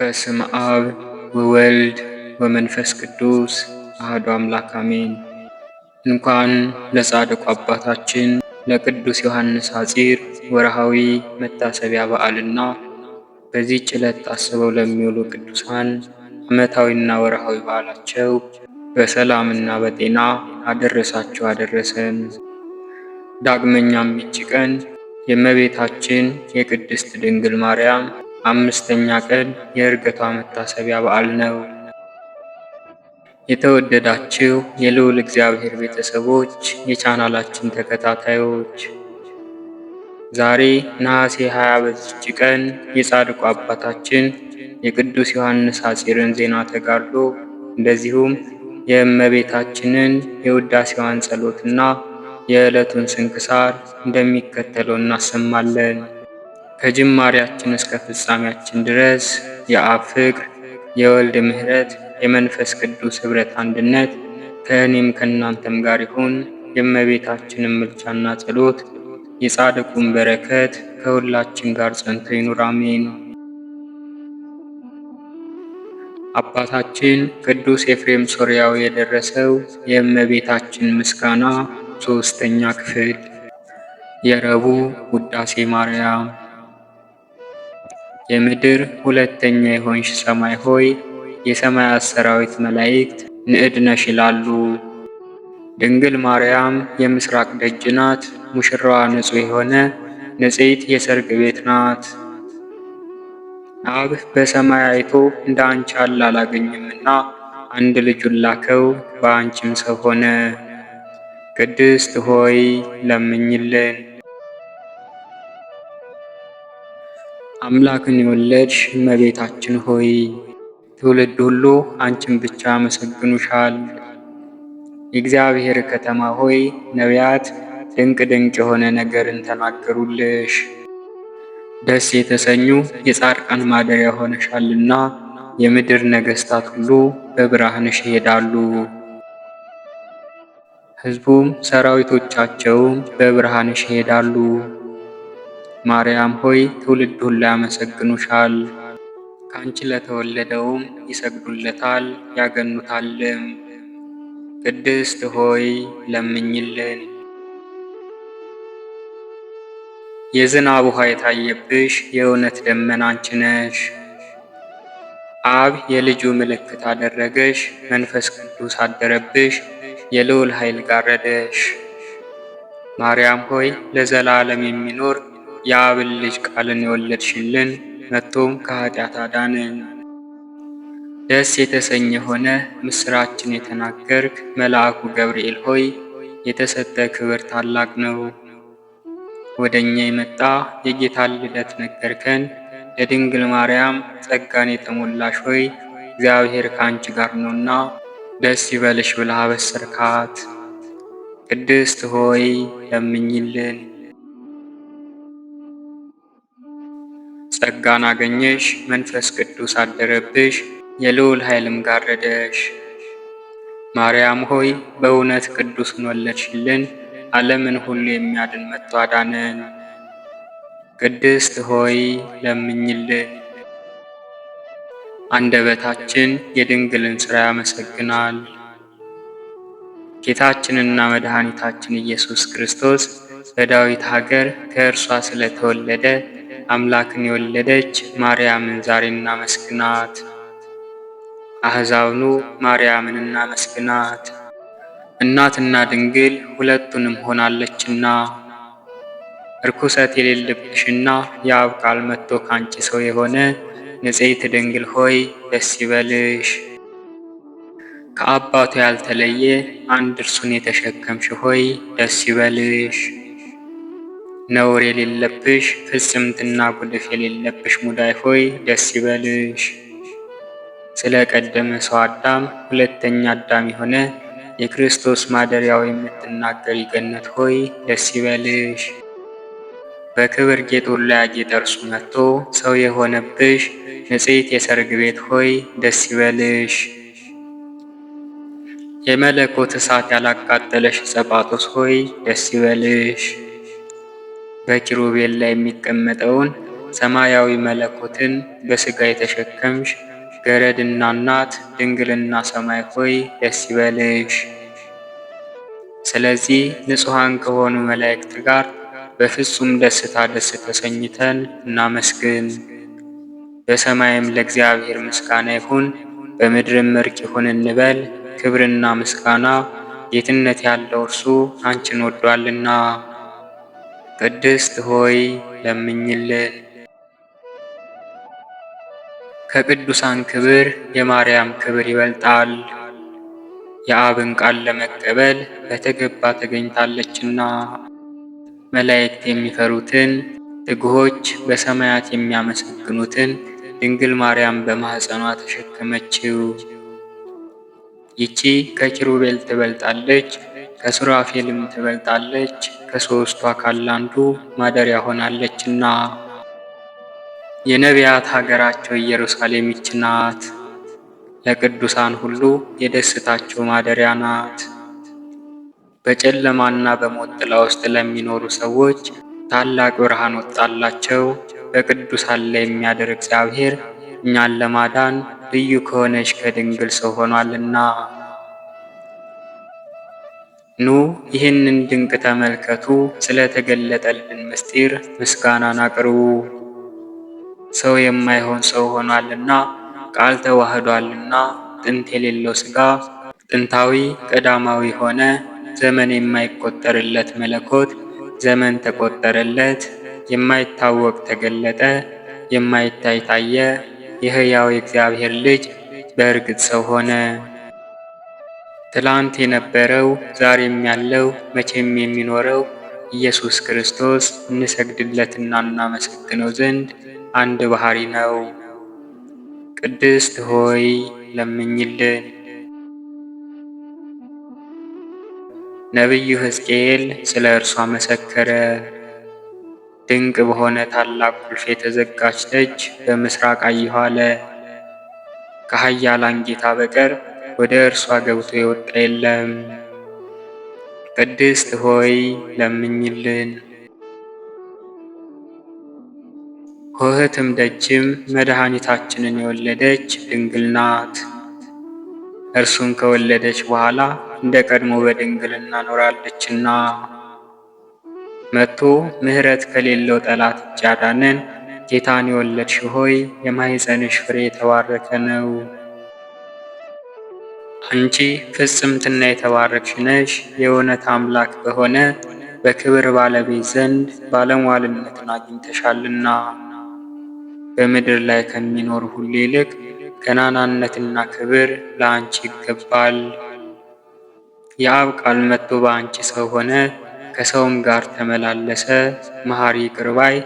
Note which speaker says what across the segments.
Speaker 1: በስም አብ ወወልድ ወመንፈስ ቅዱስ አሐዱ አምላክ አሜን። እንኳን ለጻድቁ አባታችን ለቅዱስ ዮሐንስ ሐጺር ወርሃዊ መታሰቢያ በዓልና በዚህች ዕለት ታስበው ለሚውሉ ቅዱሳን ዓመታዊና ወርሃዊ በዓላቸው በሰላምና በጤና አደረሳችሁ አደረሰን። ዳግመኛም ይህች ቀን የእመቤታችን የቅድስት ድንግል ማርያም አምስተኛ ቀን የዕርገቷ መታሰቢያ በዓል ነው። የተወደዳችሁ የልዑል እግዚአብሔር ቤተሰቦች፣ የቻናላችን ተከታታዮች ዛሬ ነሐሴ 20 በዚች ቀን የጻድቁ አባታችን የቅዱስ ዮሐንስ ሐጺርን ዜና ተጋድሎ እንደዚሁም የእመቤታችንን የውዳሴዋን ጸሎትና የዕለቱን ስንክሳር እንደሚከተለው እናሰማለን። ከጅማሬያችን እስከ ፍጻሜያችን ድረስ የአብ ፍቅር፣ የወልድ ምሕረት፣ የመንፈስ ቅዱስ ኅብረት አንድነት ከእኔም ከእናንተም ጋር ይሁን። የእመቤታችንን ምልጃና ጸሎት የጻድቁን በረከት ከሁላችን ጋር ጸንቶ ይኑር አሜን። አባታችን ቅዱስ ኤፍሬም ሶርያዊ የደረሰው የእመቤታችን ምስጋና ሦስተኛ ክፍል። የረቡዕ ውዳሴ ማርያም። የምድር ሁለተኛ የሆንሽ ሰማይ ሆይ የሰማያት ሰራዊት መላእክት ንዕድ ነሽ ይላሉ። ድንግል ማርያም የምስራቅ ደጅ ናት። ሙሽራዋ ንጹሕ የሆነ ንጽሕት የሰርግ ቤት ናት። አብ በሰማይ አይቶ እንደ አንቺ ያለ አላገኘምና አንድ ልጁን ላከው፣ በአንቺም ሰው ሆነ። ቅድስት ሆይ ለምኝልን። አምላክን የወለድሽ እመቤታችን ሆይ ትውልድ ሁሉ አንቺን ብቻ ያመሰግኑሻል። የእግዚአብሔር ከተማ ሆይ ነቢያት ድንቅ ድንቅ የሆነ ነገርን ተናገሩልሽ። ደስ የተሰኙ የጻድቃን ማደሪያ ሆነሻልና የምድር ነገሥታት ሁሉ በብርሃንሽ ይሄዳሉ። ሕዝቡም ሰራዊቶቻቸውም በብርሃንሽ ይሄዳሉ። ማርያም ሆይ ትውልድ ሁሉ ያመሰግኑሻል። ከአንቺ ለተወለደውም ይሰግዱለታል ያገኑታልም። ቅድስት ሆይ ለምኝልን። የዝናብ ውኃ የታየብሽ የእውነት ደመና አንቺ ነሽ። አብ የልጁ ምልክት አደረገሽ፣ መንፈስ ቅዱስ አደረብሽ፣ የልዑል ኃይል ጋረደሽ። ማርያም ሆይ ለዘላለም የሚኖር የአብን ልጅ ቃልን የወለድሽልን መጥቶም ከኃጢአት አዳንን። ደስ የተሰኘ ሆነ ምስራችን የተናገርክ መልአኩ ገብርኤል ሆይ የተሰጠ ክብር ታላቅ ነው። ወደ እኛ የመጣ የጌታን ልደት ነገርከን። ለድንግል ማርያም ጸጋን የተሞላሽ ሆይ እግዚአብሔር ከአንቺ ጋር ነውና ደስ ይበልሽ ብለህ አበሰርካት። ቅድስት ሆይ ለምኝልን። ጸጋን አገኘሽ፣ መንፈስ ቅዱስ አደረብሽ፣ የልዑል ኃይልም ጋረደሽ። ማርያም ሆይ በእውነት ቅዱስን ወለድሽልን፣ ዓለምን ሁሉ የሚያድን መጥቶ አዳነን። ቅድስት ሆይ ለምኝልን። አንደበታችን የድንግልን ሥራ ያመሰግናል። ጌታችንና መድኃኒታችን ኢየሱስ ክርስቶስ በዳዊት ሀገር ከእርሷ ስለተወለደ አምላክን የወለደች ማርያምን ዛሬ እናመስግናት። አሕዛብኑ ማርያምን እናመስግናት፣ እናትና ድንግል ሁለቱንም ሆናለችና። እርኩሰት የሌለብሽና የአብ ቃል መጥቶ ካንቺ ሰው የሆነ ንጽሕት ድንግል ሆይ ደስ ይበልሽ። ከአባቱ ያልተለየ አንድ እርሱን የተሸከምሽ ሆይ ደስ ይበልሽ። ነውር የሌለብሽ ፍጽምትና ጉድፍ የሌለብሽ ሙዳይ ሆይ ደስ ይበልሽ። ስለ ቀደመ ሰው አዳም ሁለተኛ አዳም የሆነ የክርስቶስ ማደሪያው የምትናገሪ ገነት ሆይ ደስ ይበልሽ። በክብር ጌጥ ሁሉ ያጌጠ እርሱ መጥቶ ሰው የሆነብሽ ንጽሕት የሰርግ ቤት ሆይ ደስ ይበልሽ። የመለኮት እሳት ያላቃጠለሽ ጸጳጦስ ሆይ ደስ ይበልሽ። በኪሩቤል ላይ የሚቀመጠውን ሰማያዊ መለኮትን በሥጋ የተሸከምሽ ገረድና እናት ድንግልና ሰማይ ሆይ ደስ ይበልሽ። ስለዚህ ንጹሐን ከሆኑ መላእክት ጋር በፍጹም ደስታ ደስ ተሰኝተን እናመስግን። በሰማይም ለእግዚአብሔር ምስጋና ይሁን፣ በምድርም እርቅ ይሁን እንበል። ክብርና ምስጋና ጌትነት ያለው እርሱ አንቺን ወዷልና። ቅድስት ሆይ ለምኝልን። ከቅዱሳን ክብር የማርያም ክብር ይበልጣል። የአብን ቃል ለመቀበል በተገባ ተገኝታለችና። መላእክት የሚፈሩትን ትጉሆች በሰማያት የሚያመሰግኑትን ድንግል ማርያም በማኅፀኗ ተሸከመችው። ይቺ ከኪሩቤል ትበልጣለች፣ ከሱራፌልም ትበልጣለች፣ ከሦስቱ አካል አንዱ ማደሪያ ሆናለችና። የነቢያት ሀገራቸው ኢየሩሳሌም ይች ናት። ለቅዱሳን ሁሉ የደስታቸው ማደሪያ ናት። በጨለማና በሞት ጥላ ውስጥ ለሚኖሩ ሰዎች ታላቅ ብርሃን ወጣላቸው። በቅዱሳን ላይ የሚያድር እግዚአብሔር እኛን ለማዳን ልዩ ከሆነች ከድንግል ሰው ሆኗልና። ኑ ይህንን ድንቅ ተመልከቱ፣ ስለተገለጠልን ምስጢር ምስጋናን አቅርቡ። ሰው የማይሆን ሰው ሆኗልና፣ ቃል ተዋህዷልና፣ ጥንት የሌለው ሥጋ ጥንታዊ ቀዳማዊ ሆነ። ዘመን የማይቆጠርለት መለኮት ዘመን ተቆጠረለት። የማይታወቅ ተገለጠ፣ የማይታይ ታየ። የሕያው የእግዚአብሔር ልጅ በእርግጥ ሰው ሆነ። ትላንት የነበረው ዛሬም ያለው መቼም የሚኖረው ኢየሱስ ክርስቶስ እንሰግድለትና እናመሰግነው ዘንድ አንድ ባሕሪ ነው። ቅድስት ሆይ ለምኝልን። ነቢዩ ሕዝቅኤል ስለ እርሷ መሰከረ። ድንቅ በሆነ ታላቅ ቁልፍ የተዘጋች ደጅ በምስራቅ አየሁ አለ። ከኃያላን ጌታ በቀር ወደ እርሷ ገብቶ የወጣ የለም። ቅድስት ሆይ ለምኝልን። ኆኅትም ደጅም መድኃኒታችንን የወለደች ድንግል ናት። እርሱን ከወለደች በኋላ እንደ ቀድሞ በድንግልና ኖራለችና። መጥቶ ምሕረት ከሌለው ጠላት እጅ ያዳነን ጌታን የወለድሽ ሆይ የማኅፀንሽ ፍሬ የተባረከ ነው። አንቺ ፍጽምትና የተባረክሽ ነሽ፣ የእውነት አምላክ በሆነ በክብር ባለቤት ዘንድ ባለሟልነትን አግኝተሻልና። በምድር ላይ ከሚኖር ሁሉ ይልቅ ገናናነትና ክብር ለአንቺ ይገባል። የአብ ቃል መጥቶ በአንቺ ሰው ሆነ፣ ከሰውም ጋር ተመላለሰ። መሐሪ ይቅር ባይ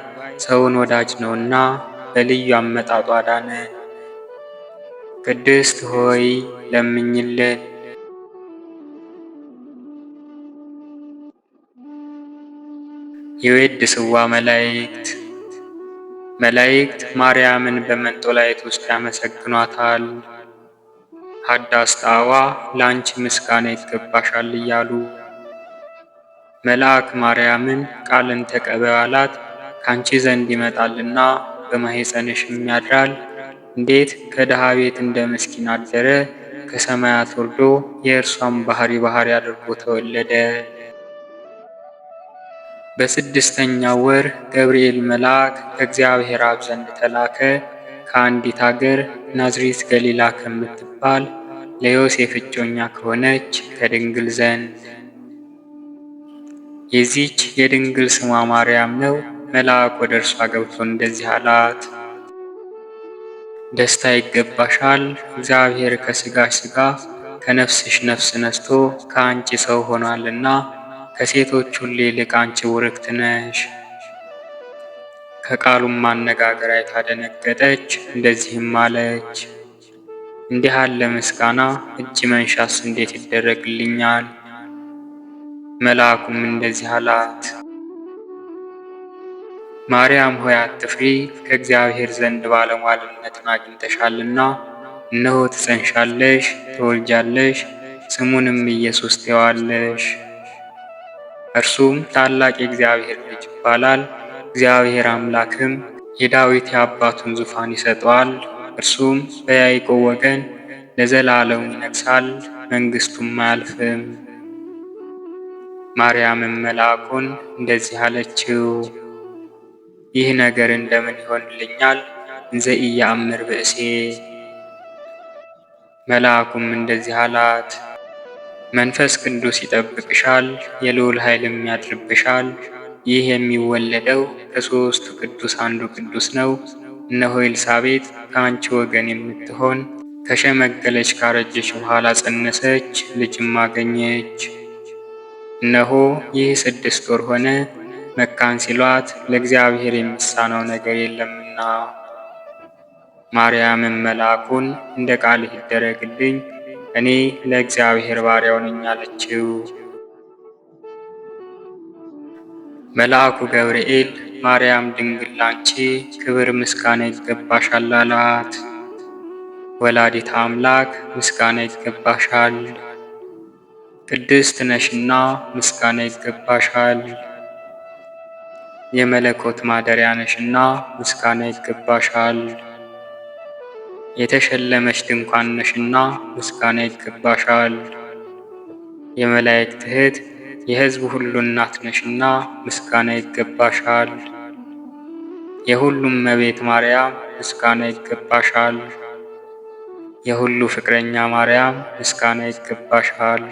Speaker 1: ሰውን ወዳጅ ነውና በልዩ አመጣጡ አዳነ። ቅድስት ሆይ ለምኝልን። የወድስዋ መላእክት ማርያምን በመንጦላዕት ውስጥ ያመሰግኗታል። ሀዳስ ጣዋ ለአንቺ ምስጋና ይገባሻል እያሉ መልአክ ማርያምን ቃልን ተቀበይ አላት። ካንቺ ዘንድ ይመጣልና በማኅፀንሽም ያድራል። እንዴት ከድሃ ቤት እንደ ምስኪን አደረ! ከሰማያት ወርዶ የእርሷን ባሕሪ አድርጎ ተወለደ። በስድስተኛው ወር ገብርኤል መልአክ ከእግዚአብሔር አብ ዘንድ ተላከ። ከአንዲት አገር ናዝሬት ገሊላ ከምትባል ለዮሴፍ እጮኛ ከሆነች ከድንግል ዘንድ። የዚች የድንግል ስሟ ማርያም ነው። መልአክ ወደ እርሷ ገብቶ እንደዚህ አላት፣ ደስታ ይገባሻል፣ እግዚአብሔር ከሥጋሽ ሥጋ ከነፍስሽ ነፍስ ነስቶ ከአንቺ ሰው ሆኗልና ከሴቶች ሁሉ ይልቅ አንቺ ቡርክት ነሽ። ከቃሉም አነጋገር አይታ ደነገጠች፣ እንደዚህም አለች፣ እንዲህ ያለ ምስጋና እጅ መንሻስ እንዴት ይደረግልኛል? መልአኩም እንደዚህ አላት፣ ማርያም ሆይ አትፍሪ፣ ከእግዚአብሔር ዘንድ ባለሟልነትን አግኝተሻልና። እነሆ ትጸንሻለሽ፣ ትወልጃለሽ፣ ስሙንም ኢየሱስ ትዪዋለሽ። እርሱም ታላቅ የእግዚአብሔር ልጅ ይባላል። እግዚአብሔር አምላክም የዳዊት የአባቱን ዙፋን ይሰጠዋል። እርሱም በያዕቆብ ወገን ለዘላለሙ ይነግሣል፣ መንግሥቱም አያልፍም። ማርያምም መልአኩን እንደዚህ አለችው፣ ይህ ነገር እንደምን ይሆንልኛል? እንዘ ኢየአምር ብእሴ። መልአኩም እንደዚህ አላት፣ መንፈስ ቅዱስ ይጠብቅሻል፣ የልዑል ኃይልም ያድርብሻል። ይህ የሚወለደው ከሦስቱ ቅዱስ አንዱ ቅዱስ ነው። እነሆ ኤልሳቤጥ ከአንቺ ወገን የምትሆን ከሸመገለች ካረጀች በኋላ ጸነሰች፣ ልጅም አገኘች። እነሆ ይህ 6 ወር ሆነ፣ መካን ሲሏት ለእግዚአብሔር የሚሳነው ነገር የለምና። ማርያምም መልአኩን እንደ ቃልህ ይደረግልኝ፣ እኔ ለእግዚአብሔር ባሪያው ነኝ አለችው። መልአኩ ገብርኤል ማርያም ድንግል ላንቺ ክብር ምስጋና ይገባሻል አላት። ወላዲተ አምላክ ምስጋና ይገባሻል፣ ቅድስት ነሽና ምስጋና ይገባሻል። የመለኮት ማደሪያ ነሽና ምስጋና ይገባሻል። የተሸለመች ድንኳን ነሽና ምስጋና ይገባሻል። የመላእክት እህት የሕዝብ ሁሉ እናት ነሽና ምስጋና ይገባሻል። የሁሉም እመቤት ማርያም ምስጋና ይገባሻል። የሁሉ ፍቅረኛ ማርያም ምስጋና ይገባሻል።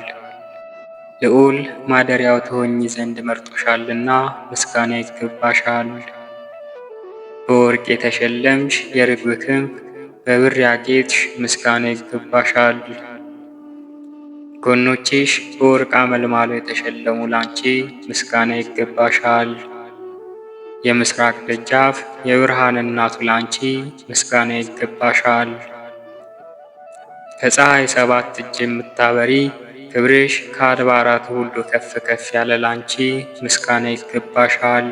Speaker 1: ልዑል ማደሪያው ትሆኚ ዘንድ መርጦሻልና ምስጋና ይገባሻል። በወርቅ የተሸለምሽ የርግብ ክንፍ በብር ያጌጥሽ ምስጋና ይገባሻል። ጎኖችሽ በወርቅ አመልማሎ የተሸለሙ ላንቺ ምስጋና ይገባሻል። የምስራቅ ደጃፍ የብርሃን እናቱ ላንቺ ምስጋና ይገባሻል። ከፀሐይ 7 እጅ የምታበሪ ክብርሽ ከአድባራቱ ሁሉ ከፍ ከፍ ያለ ላንቺ ምስጋና ይገባሻል።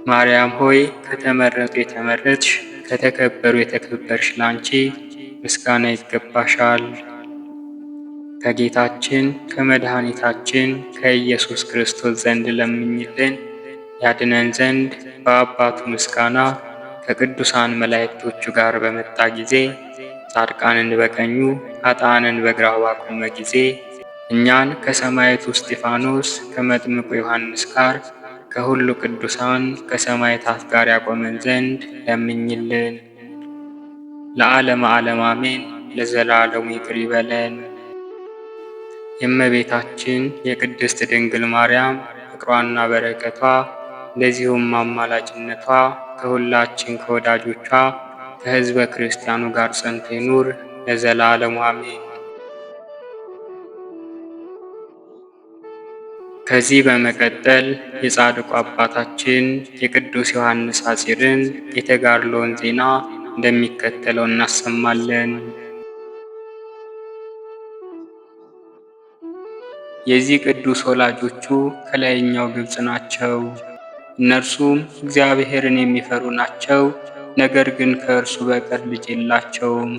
Speaker 1: ማርያም ሆይ ከተመረጡ የተመረጥሽ ከተከበሩ የተከበርሽ ላንቺ ምስጋና ይገባሻል። ከጌታችን ከመድኃኒታችን ከኢየሱስ ክርስቶስ ዘንድ ለምኝልን ያድነን ዘንድ በአባቱ ምስጋና ከቅዱሳን መላእክቶቹ ጋር በመጣ ጊዜ ጻድቃንን በቀኙ ኃጥአንን በግራው ባቆመ ጊዜ እኛን ከሰማዕቱ እስጢፋኖስ ከመጥምቁ ዮሐንስ ጋር ከሁሉ ቅዱሳን ከሰማዕታት ጋር ያቆመን ዘንድ ለምኝልን። ለዓለመ ዓለም አሜን። ለዘላለሙ ይቅር ይበለን። የእመቤታችን የቅድስት ድንግል ማርያም ፍቅሯና በረከቷ እንደዚሁም አማላጅነቷ ከሁላችን ከወዳጆቿ ከሕዝበ ክርስቲያኑ ጋር ጸንቶ ይኑር ለዘላለሙ አሜን። ከዚህ በመቀጠል የጻድቁ አባታችን የቅዱስ ዮሐንስ ሐጺርን የተጋድሎውን ዜና እንደሚከተለው እናሰማለን። የዚህ ቅዱስ ወላጆቹ ከላይኛው ግብጽ ናቸው። እነርሱም እግዚአብሔርን የሚፈሩ ናቸው። ነገር ግን ከእርሱ በቀር ልጅ የላቸውም።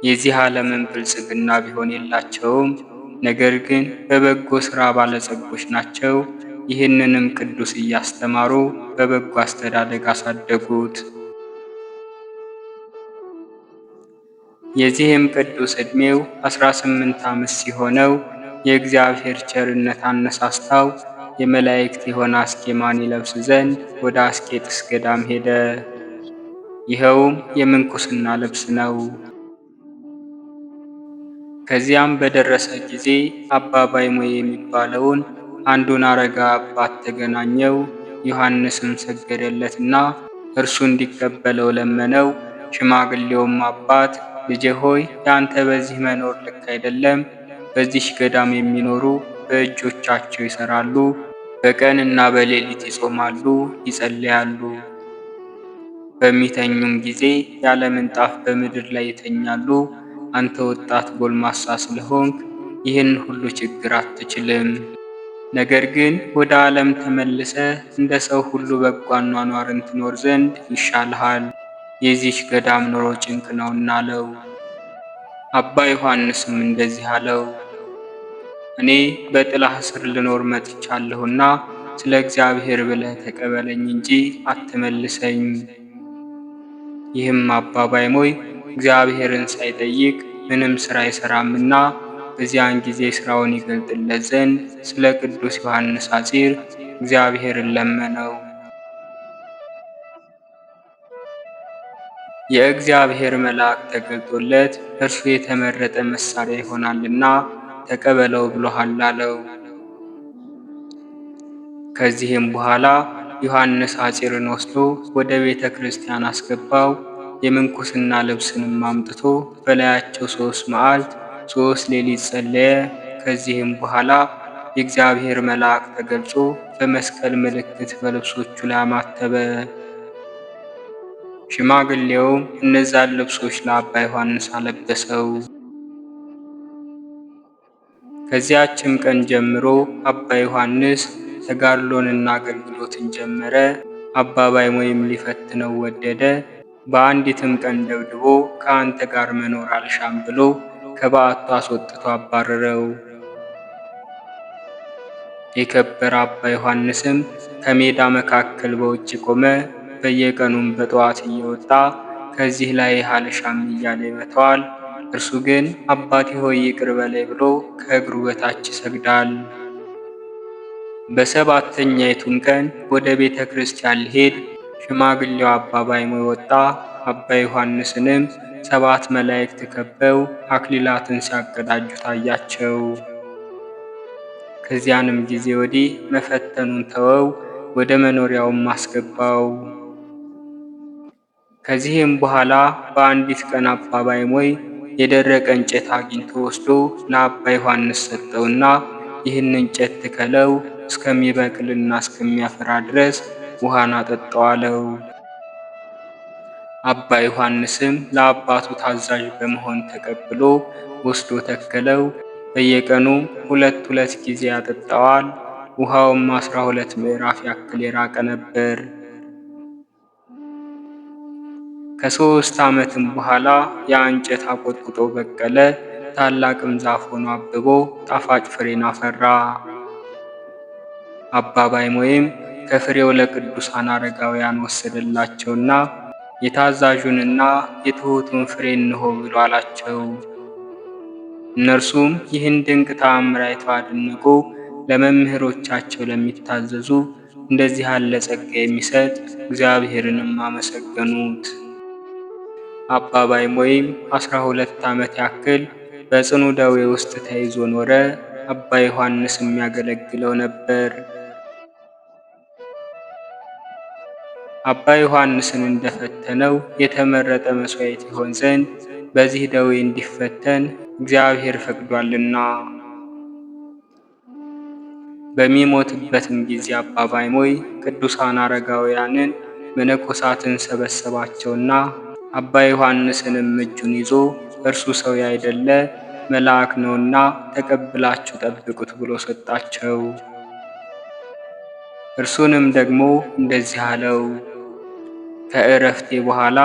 Speaker 1: የዚህ ዓለምን ብልጽግና ቢሆን የላቸውም። ነገር ግን በበጎ ሥራ ባለጸጎች ናቸው። ይህንንም ቅዱስ እያስተማሩ በበጎ አስተዳደግ አሳደጉት። የዚህም ቅዱስ ዕድሜው 18 ዓመት ሲሆነው የእግዚአብሔር ቸርነት አነሳስታው የመላእክት የሆነ አስኬማን ይለብስ ዘንድ ወደ አስቄጥስ ገዳም ሄደ። ይኸውም የምንኩስና ልብስ ነው። ከዚያም በደረሰ ጊዜ አባ ባይሞይ የሚባለውን አንዱን አረጋ አባት ተገናኘው። ዮሐንስም ሰገደለትና እርሱ እንዲቀበለው ለመነው። ሽማግሌውም አባት ልጄ ሆይ ያንተ በዚህ መኖር ልክ አይደለም። በዚህ ገዳም የሚኖሩ በእጆቻቸው ይሰራሉ፣ በቀንና በሌሊት ይጾማሉ፣ ይጸልያሉ። በሚተኙም ጊዜ ያለ ምንጣፍ በምድር ላይ ይተኛሉ። አንተ ወጣት ጎልማሳ ስለሆንክ ይህን ሁሉ ችግር አትችልም። ነገር ግን ወደ ዓለም ተመልሰ እንደ ሰው ሁሉ በጎ አኗኗርን ትኖር ዘንድ ይሻልሃል። የዚህች ገዳም ኑሮ ጭንቅ ነውና አለው። አባ ዮሐንስም እንደዚህ አለው፣ እኔ በጥላህ ስር ልኖር መጥቻለሁና ስለ እግዚአብሔር ብለህ ተቀበለኝ እንጂ አትመልሰኝ። ይህም አባ ባይሞይ እግዚአብሔርን ሳይጠይቅ ምንም ሥራ አይሠራምና በዚያን ጊዜ ሥራውን ይገልጥለት ዘንድ ስለ ቅዱስ ዮሐንስ ሐፂር እግዚአብሔርን ለመነው። የእግዚአብሔር መልአክ ተገልጦለት እርሱ የተመረጠ መሣሪያ ይሆናልና ተቀበለው ብሎሃል አለው። ከዚህም በኋላ ዮሐንስ ሐፂርን ወስዶ ወደ ቤተ ክርስቲያን አስገባው። የምንኩስና ልብስንም አምጥቶ በላያቸው 3 መዓልት 3 ሌሊት ጸለየ። ከዚህም በኋላ የእግዚአብሔር መልአክ ተገልጾ በመስቀል ምልክት በልብሶቹ ላይ አማተበ። ሽማግሌውም እነዛን ልብሶች ለአባ ዮሐንስ አለበሰው። ከዚያችም ቀን ጀምሮ አባ ዮሐንስ ተጋድሎንና አገልግሎትን ጀመረ። አባ ባይሞይም ሊፈትነው ወደደ። በአንዲትም ቀን ደብድቦ ከአንተ ጋር መኖር አልሻም ብሎ ከበዓቱ አስወጥቶ አባረረው። የከበረ አባ ዮሐንስም ከሜዳ መካከል በውጭ ቆመ። በየቀኑም በጠዋት እየወጣ ከዚህ ላይ አልሻም እያለ ይመታዋል። እርሱ ግን አባቴ ሆይ ይቅር በላይ ብሎ ከእግሩ በታች ይሰግዳል። በሰባተኛይቱም ቀን ወደ ቤተ ክርስቲያን ሊሄድ ሽማግሌው አባ ባይሞይ ወጣ። አባ ዮሐንስንም 7 መላእክት ከበው አክሊላትን ሲያቀዳጁ ታያቸው። ከዚያንም ጊዜ ወዲህ መፈተኑን ተወው፣ ወደ መኖሪያውም አስገባው። ከዚህም በኋላ በአንዲት ቀን አባ ባይሞይ የደረቀ እንጨት አግኝቶ ወስዶ ለአባ ዮሐንስ ሰጠውና ይህን እንጨት ትከለው፣ እስከሚበቅልና እስከሚያፈራ ድረስ ውሃን አጠጣው አለው። አባ ዮሐንስም ለአባቱ ታዛዥ በመሆን ተቀብሎ ወስዶ ተከለው። በየቀኑ 2 ጊዜ ያጠጣዋል። ውሃውም 12 ምዕራፍ ያክል የራቀ ነበር። ከ3 ዓመትም በኋላ ያ እንጨት አቆጥቁጦ በቀለ። ታላቅም ዛፍ ሆኖ አብቦ ጣፋጭ ፍሬን አፈራ። አባ ባይሞይም ከፍሬው ለቅዱሳን አረጋውያን ወሰደላቸውና የታዛዡንና የትሑቱን ፍሬ እንሆ ብሎ አላቸው። እነርሱም ይህን ድንቅ ተአምር አይተው አደነቁ። ለመምህሮቻቸው ለሚታዘዙ እንደዚህ ያለ ጸጋ የሚሰጥ እግዚአብሔርንም አመሰገኑት። አባ ባይሞይም 12 ዓመት ያክል በጽኑ ደዌ ውስጥ ተይዞ ኖረ። አባ ዮሐንስ የሚያገለግለው ነበር። አባ ዮሐንስን እንደፈተነው የተመረጠ መሥዋዕት ይሆን ዘንድ በዚህ ደዌ እንዲፈተን እግዚአብሔር ፈቅዷልና። በሚሞትበትም ጊዜ አባ ባይሞይ ቅዱሳን አረጋውያንን መነኮሳትን ሰበሰባቸውና አባ ዮሐንስንም እጁን ይዞ እርሱ ሰው ያይደለ መልአክ ነውና ተቀብላችሁ ጠብቁት ብሎ ሰጣቸው። እርሱንም ደግሞ እንደዚህ አለው፣ ከእረፍቴ በኋላ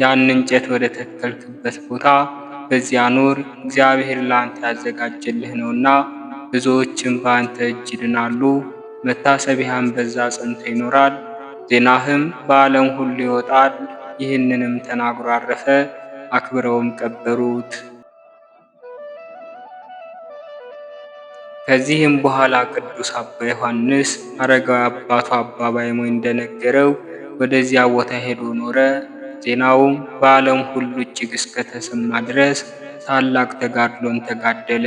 Speaker 1: ያን እንጨት ወደ ተከልክበት ቦታ በዚያ ኑር፣ እግዚአብሔር ለአንተ ያዘጋጀልህ ነውና ብዙዎችም በአንተ እጅ ይድናሉ። መታሰቢያህም በዛ ጸንቶ ይኖራል፣ ዜናህም በዓለም ሁሉ ይወጣል። ይህንንም ተናግሮ አረፈ። አክብረውም ቀበሩት። ከዚህም በኋላ ቅዱስ አባ ዮሐንስ አረጋዊ አባቱ አባ ባይሞይ እንደነገረው ወደዚያ ቦታ ሄዶ ኖረ። ዜናውም በዓለም ሁሉ እጅግ እስከተሰማ ድረስ ታላቅ ተጋድሎን ተጋደለ።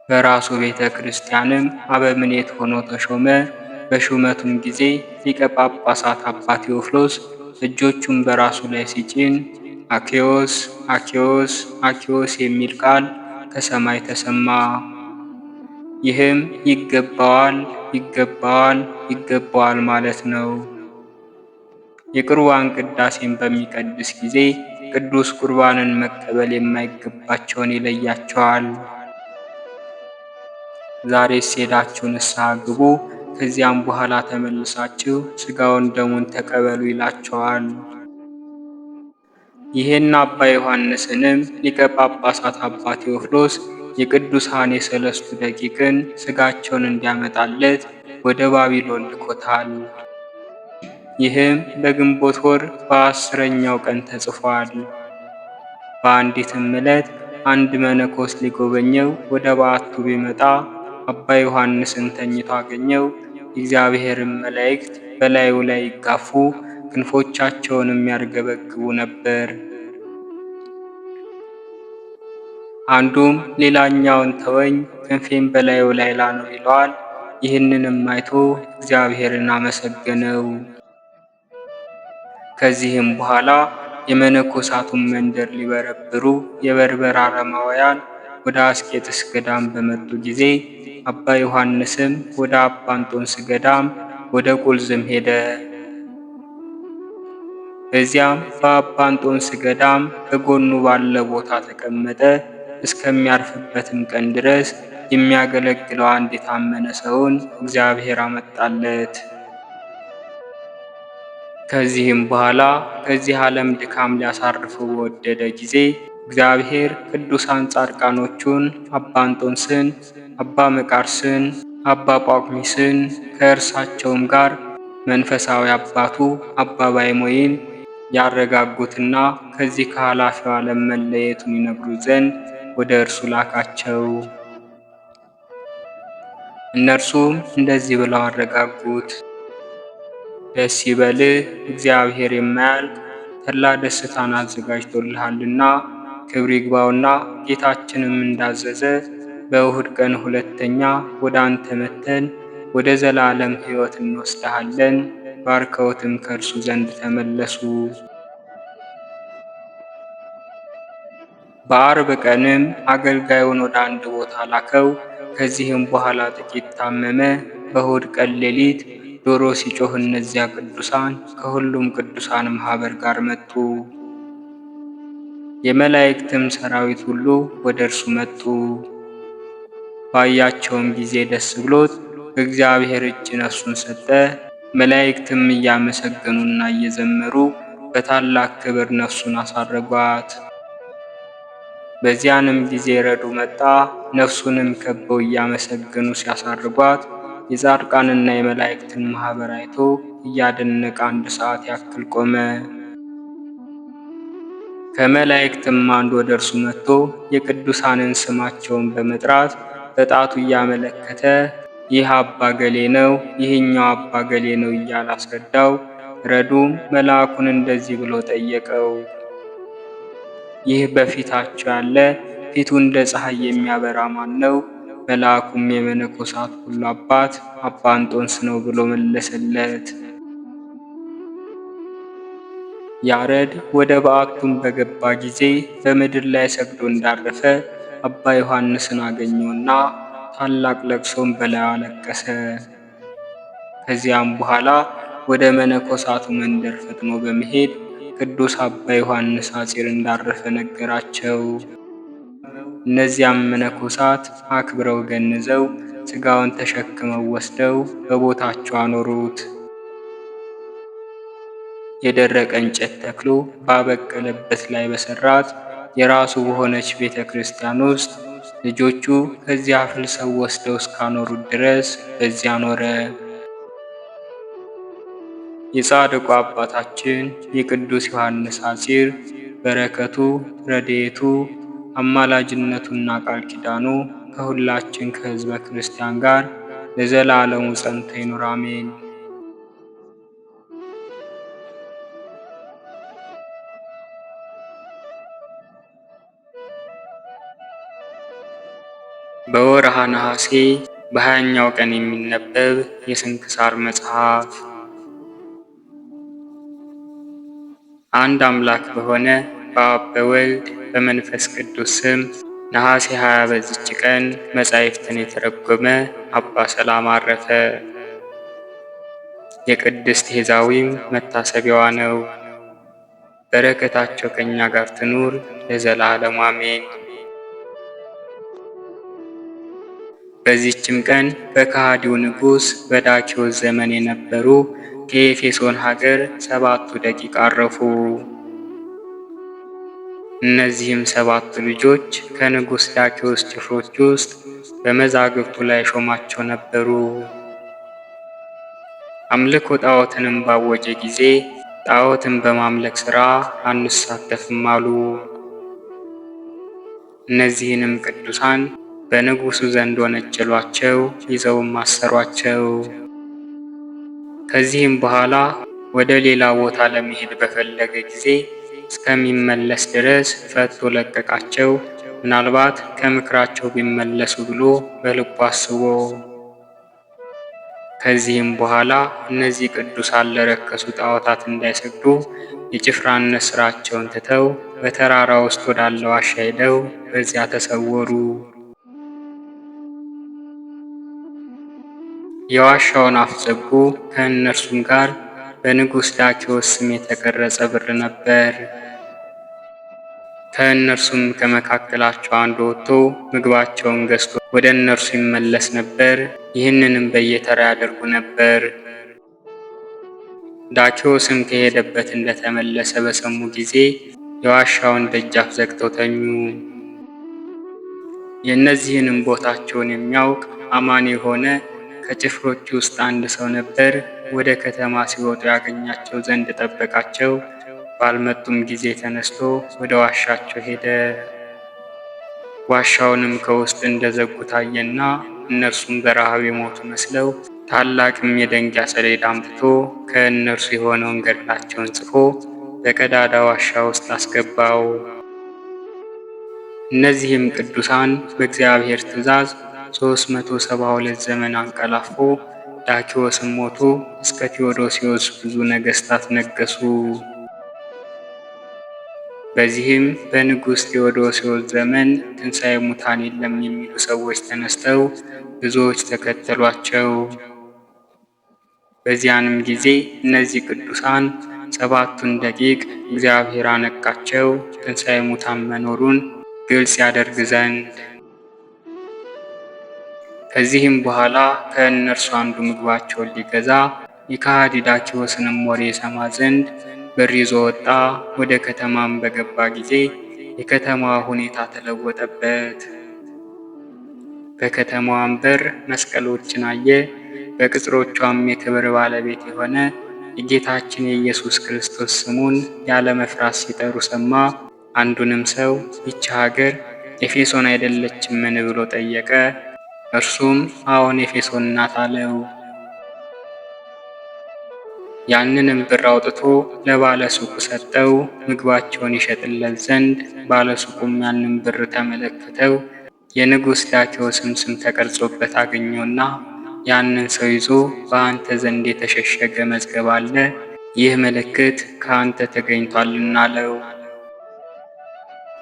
Speaker 1: በራሱ ቤተ ክርስቲያንም አበምኔት ሆኖ ተሾመ። በሹመቱም ጊዜ ሊቀ ጳጳሳት አባ ቴዎፍሎስ እጆቹን በራሱ ላይ ሲጭን አኬዎስ አኬዎስ አኬዎስ የሚል ቃል ከሰማይ ተሰማ። ይህም ይገባዋል ይገባዋል ይገባዋል ማለት ነው። የቁርባን ቅዳሴን በሚቀድስ ጊዜ ቅዱስ ቁርባንን መቀበል የማይገባቸውን ይለያቸዋል። ዛሬስ ሄዳችሁ ንስሐ ግቡ፣ ከዚያም በኋላ ተመልሳችሁ ሥጋውን ደሙን ተቀበሉ ይላቸዋል። ይህን አባ ዮሐንስንም ሊቀ ጳጳሳት አባ ቴዎፍሎስ የቅዱሳን የሰለስቱ ደቂቅን ሥጋቸውን እንዲያመጣለት ወደ ባቢሎን ልኮታል። ይህም በግንቦት ወር በ10ኛው ቀን ተጽፏል። በአንዲትም ዕለት አንድ መነኮስ ሊጎበኘው ወደ በዓቱ ቢመጣ አባ ዮሐንስን ተኝቶ አገኘው። የእግዚአብሔርን መላእክት በላዩ ላይ ይጋፉ፣ ክንፎቻቸውንም ያርገበግቡ ነበር። አንዱም ሌላኛውን ተወኝ፣ ክንፌን በላዩ ላይ ላኑር ይለዋል። ይህንንም አይቶ እግዚአብሔርን አመሰገነው። ከዚህም በኋላ የመነኮሳቱን መንደር ሊበረብሩ የበርበር አረማውያን ወደ አስቄጥስ ገዳም በመጡ ጊዜ አባ ዮሐንስም ወደ አባ እንጦንስ ገዳም ወደ ቁልዝም ሄደ። በዚያም በአባ እንጦንስ ገዳም በጎኑ ባለ ቦታ ተቀመጠ። እስከሚያርፍበትም ቀን ድረስ የሚያገለግለው አንድ የታመነ ሰውን እግዚአብሔር አመጣለት። ከዚህም በኋላ ከዚህ ዓለም ድካም ሊያሳርፈው በወደደ ጊዜ እግዚአብሔር ቅዱሳን ጻድቃኖቹን አባ እንጦንስን፣ አባ መቃርስን፣ አባ ጳኩሚስን ከእርሳቸውም ጋር መንፈሳዊ አባቱ አባ ባይሞይን ያረጋጉትና ከዚህ ከኃላፊው ዓለም መለየቱን ይነግሩ ዘንድ ወደ እርሱ ላካቸው። እነርሱም እንደዚህ ብለው አረጋጉት። ደስ ይበልህ፣ እግዚአብሔር የማያልቅ ተድላ ደስታን አዘጋጅቶልሃልና ክብር ይግባውና ጌታችንም እንዳዘዘ በእሁድ ቀን ሁለተኛ ወደ አንተ መጥተን ወደ ዘላለም ሕይወት እንወስድሃለን። ባርከውትም ከእርሱ ዘንድ ተመለሱ። በአርብ ቀንም አገልጋዩን ወደ አንድ ቦታ ላከው። ከዚህም በኋላ ጥቂት ታመመ። በእሁድ ቀን ሌሊት ዶሮ ሲጮህ እነዚያ ቅዱሳን ከሁሉም ቅዱሳን ማኅበር ጋር መጡ። የመላእክትም ሰራዊት ሁሉ ወደ እርሱ መጡ። ባያቸውም ጊዜ ደስ ብሎት በእግዚአብሔር እጅ ነፍሱን ሰጠ። መላእክትም እያመሰገኑና እየዘመሩ በታላቅ ክብር ነፍሱን አሳረጓት። በዚያንም ጊዜ ረዱ መጣ። ነፍሱንም ከበው እያመሰገኑ ሲያሳርጓት የጻድቃንና የመላእክትን ማኅበር አይቶ እያደነቀ 1 ሰዓት ያክል ቆመ። ከመላእክትም አንዱ ወደ እርሱ መጥቶ የቅዱሳንን ስማቸውን በመጥራት በጣቱ እያመለከተ ይህ አባ ገሌ ነው፣ ይህኛው አባ ገሌ ነው እያለ አስረዳው። ረዱም መልአኩን እንደዚህ ብሎ ጠየቀው። ይህ በፊታቸው ያለ ፊቱ እንደ ፀሐይ የሚያበራ ማን ነው? መልአኩም የመነኮሳት ሁሉ አባት አባ እንጦንስ ነው ብሎ መለሰለት። ያሬድ ወደ በዓቱም በገባ ጊዜ በምድር ላይ ሰግዶ እንዳረፈ አባ ዮሐንስን አገኘውና ታላቅ ለቅሶን በላዩ አለቀሰ። ከዚያም በኋላ ወደ መነኮሳቱ መንደር ፈጥኖ በመሄድ ቅዱስ አባ ዮሐንስ ሐጺር እንዳረፈ ነገራቸው። እነዚያም መነኮሳት አክብረው ገንዘው ሥጋውን ተሸክመው ወስደው በቦታቸው አኖሩት። የደረቀ እንጨት ተክሎ ባበቀለበት ላይ በሰራት የራሱ በሆነች ቤተ ክርስቲያን ውስጥ ልጆቹ ከዚያ አፍልሰው ወስደው እስካኖሩት ድረስ በዚያ ኖረ። የጻድቁ አባታችን የቅዱስ ዮሐንስ ሐጺር በረከቱ፣ ረድኤቱ፣ አማላጅነቱና ቃል ኪዳኑ ከሁላችን ከሕዝበ ክርስቲያን ጋር ለዘላለሙ ጸንቶ ይኑር አሜን። በወርሃ ነሐሴ በ20ኛው ቀን የሚነበብ የስንክሳር መጽሐፍ። አንድ አምላክ በሆነ በአብ በወልድ በመንፈስ ቅዱስ ስም ነሐሴ 20 በዚች ቀን መጻሕፍትን የተረጎመ አባ ሰላማ አረፈ። የቅድስት ሄዛዊም መታሰቢያዋ ነው። በረከታቸው ከእኛ ጋር ትኑር ለዘላለሙ አሜን። በዚህችም ቀን በከሃዲው ንጉሥ በዳኪዎስ ዘመን የነበሩ ከኤፌሶን ሀገር 7 ደቂቅ አረፉ። እነዚህም ሰባቱ ልጆች ከንጉሥ ዳኪዎስ ጭፍሮች ውስጥ በመዛግብቱ ላይ ሾማቸው ነበሩ። አምልኮ ጣዖትንም ባወጀ ጊዜ ጣዖትን በማምለክ ሥራ አንሳተፍም አሉ። እነዚህንም ቅዱሳን በንጉሡ ዘንድ ወነጀሏቸው፣ ይዘውም አሰሯቸው። ከዚህም በኋላ ወደ ሌላ ቦታ ለመሄድ በፈለገ ጊዜ እስከሚመለስ ድረስ ፈቶ ለቀቃቸው። ምናልባት ከምክራቸው ቢመለሱ ብሎ በልቡ አስቦ። ከዚህም በኋላ እነዚህ ቅዱሳን ለረከሱ ጣዖታት እንዳይሰግዱ የጭፍራነት ሥራቸውን ትተው በተራራ ውስጥ ወዳለ ዋሻ ሄደው በዚያ ተሰወሩ። የዋሻውን አፍ ዘጉ። ከእነርሱም ጋር በንጉሥ ዳኪዎስ ስም የተቀረጸ ብር ነበር። ከእነርሱም ከመካከላቸው አንዱ ወጥቶ ምግባቸውን ገዝቶ ወደ እነርሱ ይመለስ ነበር። ይህንንም በየተራ ያደርጉ ነበር። ዳኪዎስም ከሄደበት እንደተመለሰ በሰሙ ጊዜ የዋሻውን ደጃፍ ዘግተው ተኙ። የእነዚህንም ቦታቸውን የሚያውቅ አማኒ የሆነ ከጭፍሮች ውስጥ አንድ ሰው ነበር። ወደ ከተማ ሲወጡ ያገኛቸው ዘንድ ጠበቃቸው። ባልመጡም ጊዜ ተነስቶ ወደ ዋሻቸው ሄደ። ዋሻውንም ከውስጥ እንደዘጉት አየና እነርሱም በረሃብ የሞቱ መስለው ታላቅም የደንጊያ ሰሌዳ አምጥቶ ከእነርሱ የሆነውን ገድላቸውን ጽፎ በቀዳዳ ዋሻ ውስጥ አስገባው። እነዚህም ቅዱሳን በእግዚአብሔር ትእዛዝ 372 ዘመን አንቀላፎ ዳኪዎስም ሞቶ እስከ ቴዎዶሲዎስ ብዙ ነገሥታት ነገሱ። በዚህም በንጉሥ ቴዎዶሲዎስ ዘመን ትንሣኤ ሙታን የለም የሚሉ ሰዎች ተነስተው ብዙዎች ተከተሏቸው። በዚያንም ጊዜ እነዚህ ቅዱሳን ሰባቱን ደቂቅ እግዚአብሔር አነቃቸው፣ ትንሣኤ ሙታን መኖሩን ግልጽ ያደርግ ዘንድ። ከዚህም በኋላ ከእነርሱ አንዱ ምግባቸውን ሊገዛ የከሃዲ ዳኪዎስንም ወሬ ሰማ ዘንድ በር ይዞ ወጣ። ወደ ከተማም በገባ ጊዜ የከተማዋ ሁኔታ ተለወጠበት። በከተማዋም በር መስቀሎችን አየ። በቅጽሮቿም የክብር ባለቤት የሆነ የጌታችን የኢየሱስ ክርስቶስ ስሙን ያለ መፍራት ሲጠሩ ሰማ። አንዱንም ሰው ይቺ ሀገር ኤፌሶን አይደለችምን ብሎ ጠየቀ። እርሱም አዎን ኤፌሶን ናት አለው። ያንንም ብር አውጥቶ ለባለ ሱቁ ሰጠው፣ ምግባቸውን ይሸጥለት ዘንድ። ባለ ሱቁም ያንን ብር ተመለከተው፣ የንጉሥ ዳኪዎስም ስም ተቀርጾበት አገኘውና ያንን ሰው ይዞ በአንተ ዘንድ የተሸሸገ መዝገብ አለ፣ ይህ ምልክት ከአንተ ተገኝቷልና አለው።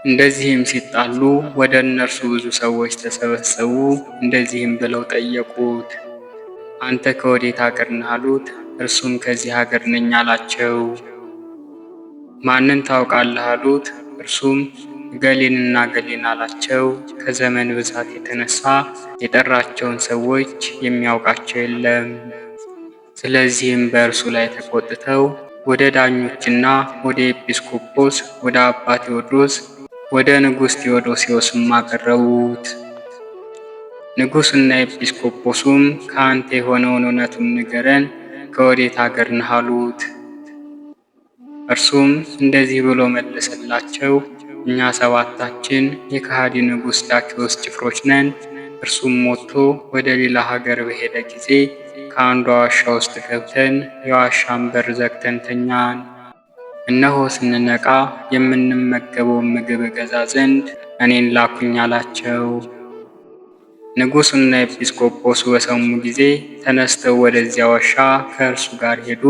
Speaker 1: እንደዚህም ሲጣሉ ወደ እነርሱ ብዙ ሰዎች ተሰበሰቡ። እንደዚህም ብለው ጠየቁት፣ አንተ ከወዴት አገር ነህ አሉት። እርሱም ከዚህ ሀገር ነኝ አላቸው። ማንን ታውቃለህ አሉት። እርሱም ገሌንና ገሌን አላቸው። ከዘመን ብዛት የተነሳ የጠራቸውን ሰዎች የሚያውቃቸው የለም። ስለዚህም በእርሱ ላይ ተቆጥተው ወደ ዳኞችና ወደ ኤጲስቆጶስ ወደ አባ ቴዎድሮስ ወደ ንጉሥ ቴዎዶሲዎስም አቀረቡት። ንጉሥና ኤጲስቆጶሱም ከአንተ የሆነውን እውነቱን ንገረን፣ ከወዴት አገር ነህ አሉት። እርሱም እንደዚህ ብሎ መለሰላቸው፣ እኛ ሰባታችን የከሃዲ ንጉሥ ዳኪዎስ ጭፍሮች ነን። እርሱም ሞቶ ወደ ሌላ ሀገር በሄደ ጊዜ ከአንዷ ዋሻ ውስጥ ገብተን የዋሻን በር ዘግተን ተኛን። እነሆ ስንነቃ የምንመገበውን ምግብ እገዛ ዘንድ እኔን ላኩኝ አላቸው። ንጉሡና ኤጲስቆጶሱ በሰሙ ጊዜ ተነስተው ወደዚያ ዋሻ ከእርሱ ጋር ሄዱ።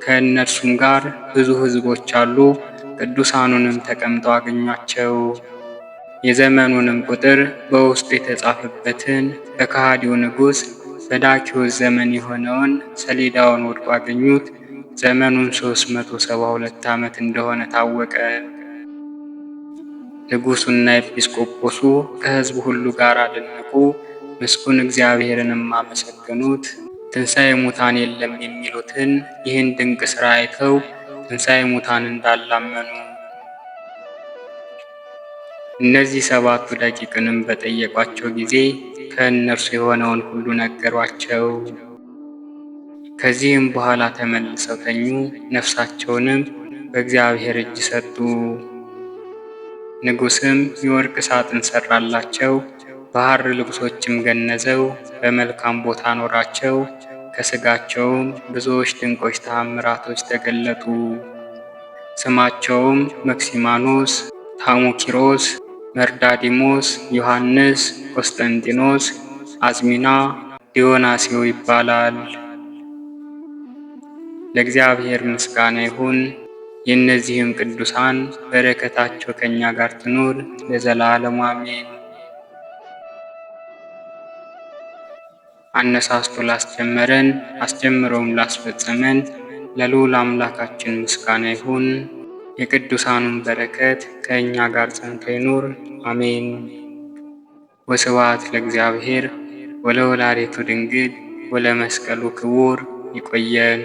Speaker 1: ከእነርሱም ጋር ብዙ ሕዝቦች አሉ። ቅዱሳኑንም ተቀምጠው አገኟቸው። የዘመኑንም ቁጥር በውስጡ የተጻፈበትን በከሃዲው ንጉሥ በዳኪዎስ ዘመን የሆነውን ሰሌዳውን ወድቆ አገኙት። ዘመኑን 372 ዓመት እንደሆነ ታወቀ። ንጉሡና ኤጲስቆጶሱ ከሕዝቡ ሁሉ ጋር አደነቁ፣ ምስጉን እግዚአብሔርንም አመሰገኑት። ትንሣኤ ሙታን የለም የሚሉትን ይህን ድንቅ ሥራ አይተው ትንሣኤ ሙታን እንዳላመኑ እነዚህ 7ቱ ደቂቅንም በጠየቋቸው ጊዜ ከእነርሱ የሆነውን ሁሉ ነገሯቸው። ከዚህም በኋላ ተመልሰው ተኙ፣ ነፍሳቸውንም በእግዚአብሔር እጅ ሰጡ። ንጉሥም የወርቅ ሳጥን ሠራላቸው፣ በሐር ልብሶችም ገነዘው፣ በመልካም ቦታ አኖራቸው። ከሥጋቸውም ብዙዎች ድንቆች ተአምራቶች ተገለጡ። ስማቸውም መክሲማኖስ፣ ታሙኪሮስ፣ መርዳዲሞስ፣ ዮሐንስ፣ ቆስጠንጢኖስ፣ አዝሚና፣ ዲዮናስዮ ይባላል። ለእግዚአብሔር ምስጋና ይሁን። የእነዚህም ቅዱሳን በረከታቸው ከእኛ ጋር ትኑር ለዘላለሙ አሜን። አነሳስቶ ላስጀመረን አስጀምረውም ላስፈጸመን ለልዑል አምላካችን ምስጋና ይሁን። የቅዱሳኑን በረከት ከእኛ ጋር ጸንቶ ይኑር አሜን። ወስብሐት ለእግዚአብሔር ወለወላዲቱ ድንግል ወለመስቀሉ ክቡር። ይቆየን።